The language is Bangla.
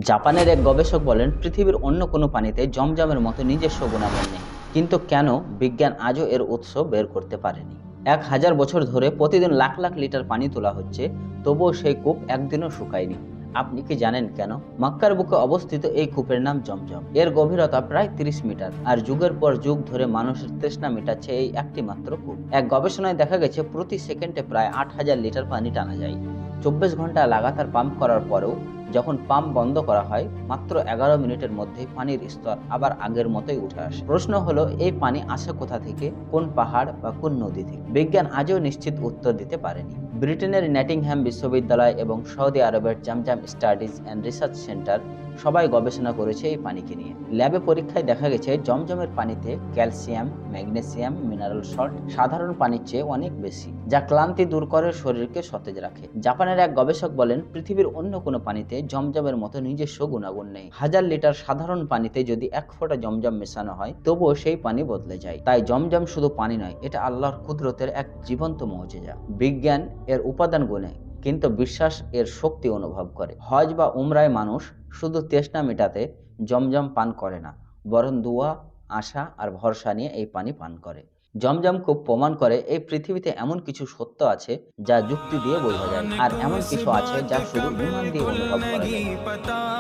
জাপানের এক গবেষক বলেন পৃথিবীর অন্য কোনো পানিতে জমজমের মতো নিজস্ব গুণাগুণ নেই, কিন্তু কেন বিজ্ঞান আজও এর উৎস বের করতে পারেনি। 1000 বছর ধরে প্রতিদিন লাখ লাখ লিটার পানি তোলা হচ্ছে, তবুও সেই কূপ একদিনও শুকায়নি। আপনি কি জানেন কেন? মক্কার বুকে অবস্থিত এই কূপের নাম জমজম। এর গভীরতা প্রায় 30 মিটার, আর যুগের পর যুগ ধরে মানুষের তৃষ্ণা মেটাচ্ছে এই একটি মাত্র কূপ। এক গবেষণায় দেখা গেছে প্রতি সেকেন্ডে প্রায় 8000 লিটার পানি টানা যায়। 24 ঘন্টা লাগাতার পাম্প করার পরেও যখন পাম্প বন্ধ করা হয়, মাত্র 11 মিনিটের মধ্যেই পানির স্তর আবার আগের মতোই উঠে আসে। প্রশ্ন হলো, এই পানি আসে কোথা থেকে? কোন পাহাড় বা কোন নদী থেকে? বিজ্ঞান আজও নিশ্চিত উত্তর দিতে পারেনি। ব্রিটেনের নটিংহ্যাম বিশ্ববিদ্যালয় এবং সৌদি আরবের Zamzam studies and research centre সবাই গবেষণা করেছে এই পানিকে নিয়ে। ল্যাবে পরীক্ষায় দেখা গেছে জমজমের পানিতে ক্যালসিয়াম, ম্যাগনেসিয়াম, মিনারেল সল্ট সাধারণ পানির চেয়ে অনেক বেশি, যা ক্লান্তি দূর করে, শরীরকে সতেজ রাখে। জাপানের এক গবেষক বলেন পৃথিবীর অন্য কোনো পানিতে জমজমের মতো নিজস্ব গুণাগুণ নেই। 1000 লিটার সাধারণ পানিতে যদি 1 ফোঁটা জমজম মেশানো হয়, তবুও সেই পানি বদলে যায়। তাই জমজম শুধু পানি নয়, এটা আল্লাহর কুদরতের এক জীবন্ত মুজিজা। বিজ্ঞান এর উপাদান গুণে, কিন্তু বিশ্বাস এর শক্তি অনুভব করে। হজ বা উমরায় মানুষ শুধু তৃষ্ণা মেটাতে জমজম পান করে না, বরং দোয়া, আশা আর ভরসা নিয়ে এই পানি পান করে। জমজম খুব প্রমাণ করে এই পৃথিবীতে এমন কিছু সত্য আছে যা যুক্তি দিয়ে বোঝা যায়, আর এমন কিছু আছে যা শুধু ইমান দিয়ে অনুভব করা যায়।